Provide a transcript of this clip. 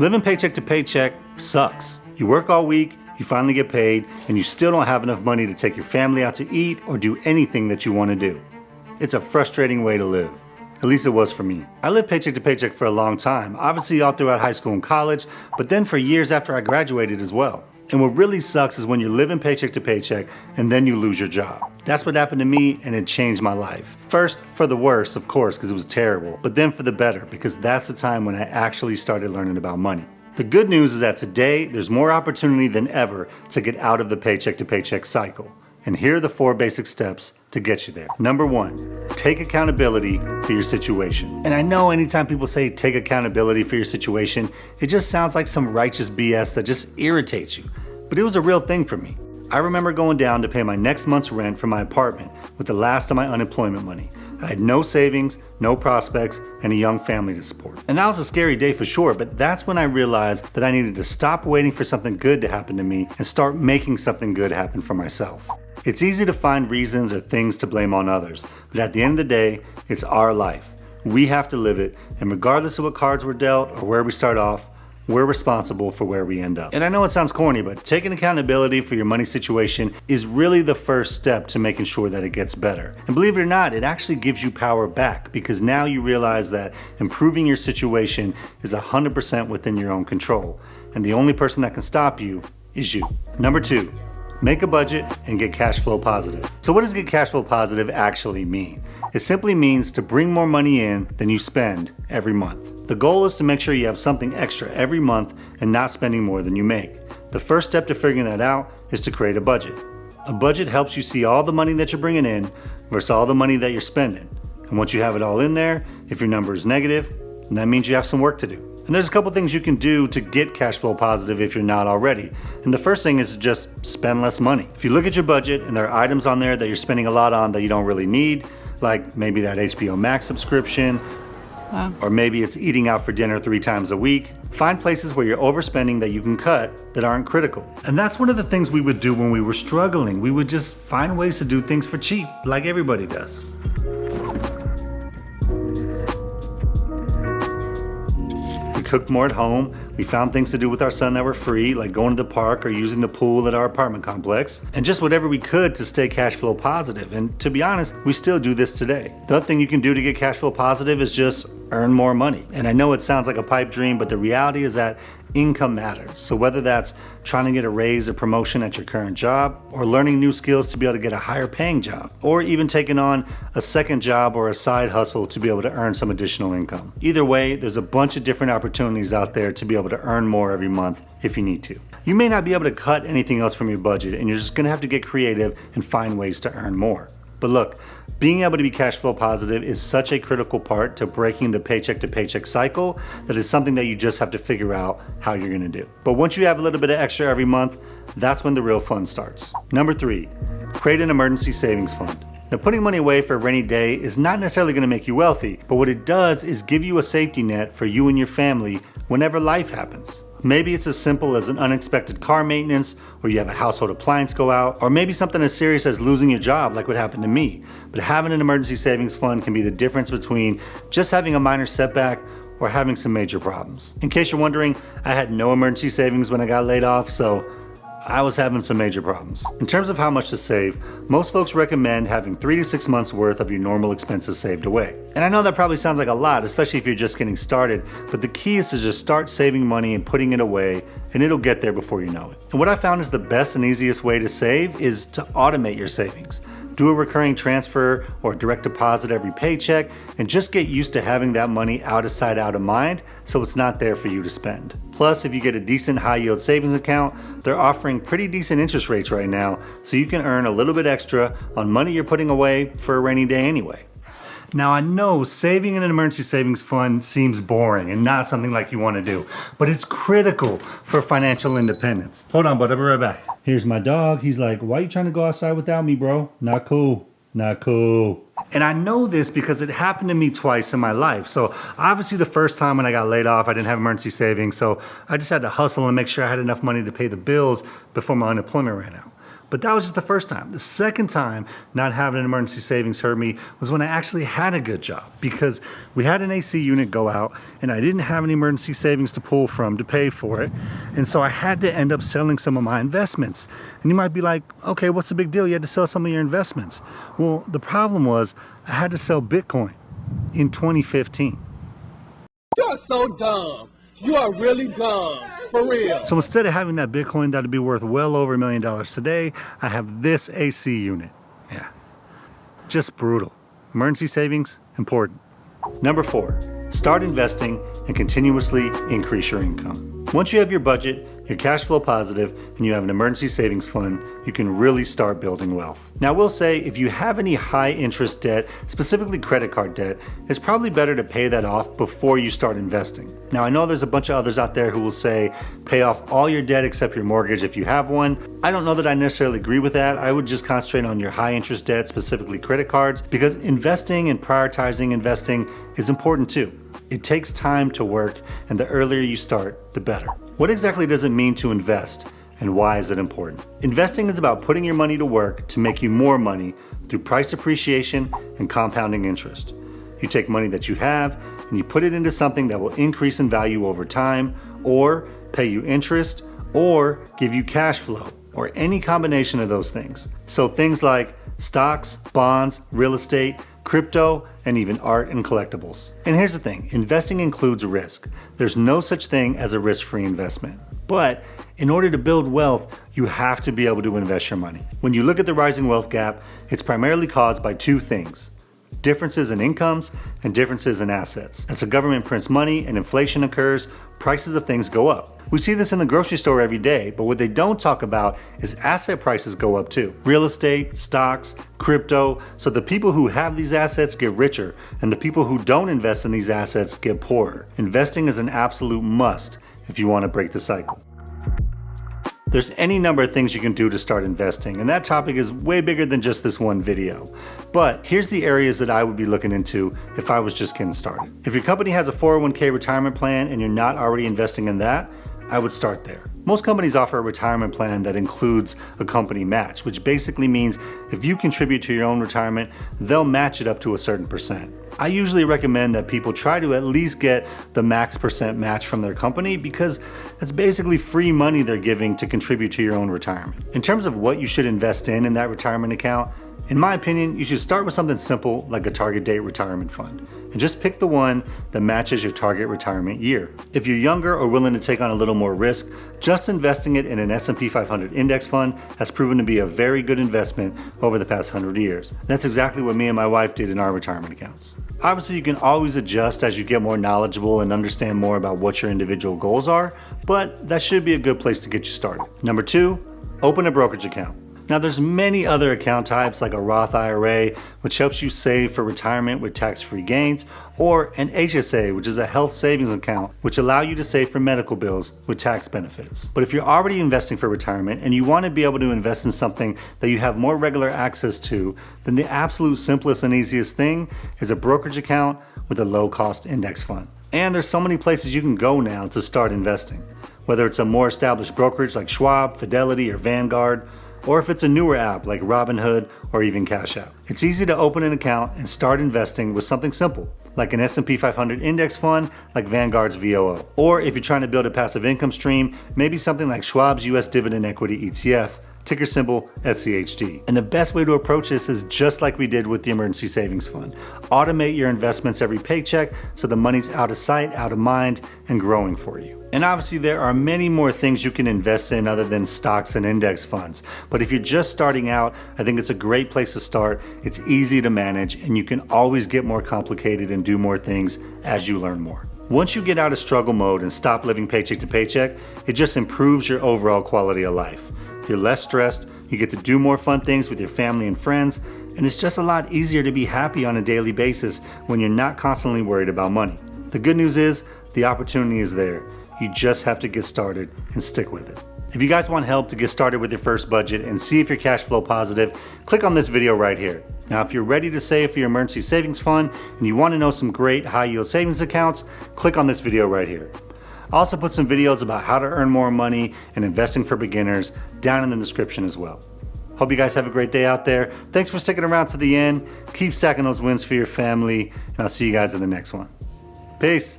Living paycheck to paycheck sucks. You work all week, you finally get paid, and you still don't have enough money to take your family out to eat or do anything that you want to do. It's a frustrating way to live. At least it was for me. I lived paycheck to paycheck for a long time, obviously all throughout high school and college, but then for years after I graduated as well. And what really sucks is when you're living paycheck to paycheck and then you lose your job. That's what happened to me, and it changed my life. First, for the worse, of course, because it was terrible, but then for the better, because that's the time when I actually started learning about money. The good news is that today, there's more opportunity than ever to get out of the paycheck to paycheck cycle. And here are the 4 basic steps to get you there. Number 1, take accountability for your situation. And I know anytime people say take accountability for your situation, it just sounds like some righteous BS that just irritates you. But it was a real thing for me. I remember going down to pay my next month's rent for my apartment with the last of my unemployment money. I had no savings, no prospects, and a young family to support. And that was a scary day for sure, but that's when I realized that I needed to stop waiting for something good to happen to me and start making something good happen for myself. It's easy to find reasons or things to blame on others, but at the end of the day, it's our life. We have to live it, and regardless of what cards we're dealt or where we start off, we're responsible for where we end up. And I know it sounds corny, but taking accountability for your money situation is really the first step to making sure that it gets better. And believe it or not, it actually gives you power back, because now you realize that improving your situation is 100% within your own control. And the only person that can stop you is you. Number 2, make a budget and get cash flow positive. So what does get cash flow positive actually mean? It simply means to bring more money in than you spend every month. The goal is to make sure you have something extra every month and not spending more than you make. The first step to figuring that out is to create a budget. A budget helps you see all the money that you're bringing in versus all the money that you're spending. And once you have it all in there, if your number is negative, then that means you have some work to do. And there's a couple things you can do to get cash flow positive if you're not already. And the first thing is to just spend less money. If you look at your budget and there are items on there that you're spending a lot on that you don't really need, like maybe that HBO Max subscription, wow, or maybe it's eating out for dinner 3 times a week, find places where you're overspending that you can cut that aren't critical. And that's one of the things we would do when we were struggling. We would just find ways to do things for cheap, like everybody does. Cooked more at home. We found things to do with our son that were free, like going to the park or using the pool at our apartment complex, and just whatever we could to stay cash flow positive. And to be honest, we still do this today. The other thing you can do to get cash flow positive is just earn more money. And I know it sounds like a pipe dream, but the reality is that income matters. So whether that's trying to get a raise or promotion at your current job, or learning new skills to be able to get a higher paying job, or even taking on a second job or a side hustle to be able to earn some additional income. Either way, there's a bunch of different opportunities out there to be able to earn more every month if you need to. You may not be able to cut anything else from your budget, and you're just gonna have to get creative and find ways to earn more. But look, being able to be cash flow positive is such a critical part to breaking the paycheck to paycheck cycle that it's something that you just have to figure out how you're gonna do. But once you have a little bit of extra every month, that's when the real fun starts. Number 3, create an emergency savings fund. Now, putting money away for a rainy day is not necessarily gonna make you wealthy, but what it does is give you a safety net for you and your family whenever life happens. Maybe it's as simple as an unexpected car maintenance, or you have a household appliance go out, or maybe something as serious as losing your job like what happened to me. But having an emergency savings fund can be the difference between just having a minor setback or having some major problems. In case you're wondering, I had no emergency savings when I got laid off, so I was having some major problems. In terms of how much to save, most folks recommend having 3 to 6 months worth of your normal expenses saved away. And I know that probably sounds like a lot, especially if you're just getting started, but the key is to just start saving money and putting it away, and it'll get there before you know it. And what I found is the best and easiest way to save is to automate your savings. Do a recurring transfer or direct deposit every paycheck, and just get used to having that money out of sight, out of mind, so it's not there for you to spend. Plus, if you get a decent high yield savings account, they're offering pretty decent interest rates right now, so you can earn a little bit extra on money you're putting away for a rainy day anyway. Now, I know saving in an emergency savings fund seems boring and not something like you want to do, but it's critical for financial independence. Hold on, bud, I'll be right back. Here's my dog. He's like, why are you trying to go outside without me, bro? Not cool. Not cool. And I know this because it happened to me twice in my life. So obviously the first time when I got laid off, I didn't have emergency savings. So I just had to hustle and make sure I had enough money to pay the bills before my unemployment ran out. But that was just the first time. The second time not having an emergency savings hurt me was when I actually had a good job, because we had an AC unit go out and I didn't have any emergency savings to pull from to pay for it. And so I had to end up selling some of my investments. And you might be like, okay, what's the big deal? You had to sell some of your investments. Well, the problem was I had to sell Bitcoin in 2015. You're so dumb. You are really dumb. For real. So instead of having that Bitcoin that'd be worth well over $1 million today, I have this AC unit. Yeah, just brutal. Emergency savings, important. Number 4, start investing and continuously increase your income. Once you have your budget, you're cash flow positive, and you have an emergency savings fund, you can really start building wealth. Now, I will say, if you have any high interest debt, specifically credit card debt, it's probably better to pay that off before you start investing. Now, I know there's a bunch of others out there who will say, pay off all your debt except your mortgage if you have one. I don't know that I necessarily agree with that. I would just concentrate on your high interest debt, specifically credit cards, because investing and prioritizing investing is important too. It takes time to work, and the earlier you start, the better. What exactly does it mean to invest, and why is it important? Investing is about putting your money to work to make you more money through price appreciation and compounding interest. You take money that you have and you put it into something that will increase in value over time, or pay you interest, or give you cash flow, or any combination of those things. So things like stocks, bonds, real estate, crypto, and even art and collectibles. And here's the thing, investing includes risk. There's no such thing as a risk-free investment. But in order to build wealth, you have to be able to invest your money. When you look at the rising wealth gap, it's primarily caused by 2 things: differences in incomes and differences in assets. As the government prints money and inflation occurs, prices of things go up. We see this in the grocery store every day, but what they don't talk about is asset prices go up too. Real estate, stocks, crypto. So the people who have these assets get richer, and the people who don't invest in these assets get poorer. Investing is an absolute must if you want to break the cycle. There's any number of things you can do to start investing, and that topic is way bigger than just this one video. But here's the areas that I would be looking into if I was just getting started. If your company has a 401k retirement plan and you're not already investing in that, I would start there. Most companies offer a retirement plan that includes a company match, which basically means if you contribute to your own retirement, they'll match it up to a certain percent. I usually recommend that people try to at least get the max percent match from their company, because it's basically free money they're giving to contribute to your own retirement. In terms of what you should invest in that retirement account, in my opinion, you should start with something simple like a target date retirement fund, and just pick the one that matches your target retirement year. If you're younger or willing to take on a little more risk, just investing it in an S&P 500 index fund has proven to be a very good investment over the past 100 years. That's exactly what me and my wife did in our retirement accounts. Obviously, you can always adjust as you get more knowledgeable and understand more about what your individual goals are, but that should be a good place to get you started. Number 2, open a brokerage account. Now, there's many other account types like a Roth IRA, which helps you save for retirement with tax-free gains, or an HSA, which is a health savings account, which allow you to save for medical bills with tax benefits. But if you're already investing for retirement and you want to be able to invest in something that you have more regular access to, then the absolute simplest and easiest thing is a brokerage account with a low-cost index fund. And there's so many places you can go now to start investing, whether it's a more established brokerage like Schwab, Fidelity, or Vanguard, or if it's a newer app like Robinhood or even Cash App. It's easy to open an account and start investing with something simple, like an S&P 500 index fund like Vanguard's VOO. Or if you're trying to build a passive income stream, maybe something like Schwab's US Dividend Equity ETF, ticker symbol SCHD. And the best way to approach this is just like we did with the emergency savings fund. Automate your investments every paycheck so the money's out of sight, out of mind, and growing for you. And obviously there are many more things you can invest in other than stocks and index funds. But if you're just starting out, I think it's a great place to start. It's easy to manage, and you can always get more complicated and do more things as you learn more. Once you get out of struggle mode and stop living paycheck to paycheck, it just improves your overall quality of life. You're less stressed, you get to do more fun things with your family and friends, and it's just a lot easier to be happy on a daily basis when you're not constantly worried about money. The good news is, the opportunity is there. You just have to get started and stick with it. If you guys want help to get started with your first budget and see if you're cash flow positive, click on this video right here. Now, if you're ready to save for your emergency savings fund and you want to know some great high yield savings accounts, click on this video right here. I'll also put some videos about how to earn more money and investing for beginners down in the description as well. Hope you guys have a great day out there. Thanks for sticking around to the end. Keep stacking those wins for your family, and I'll see you guys in the next one. Peace.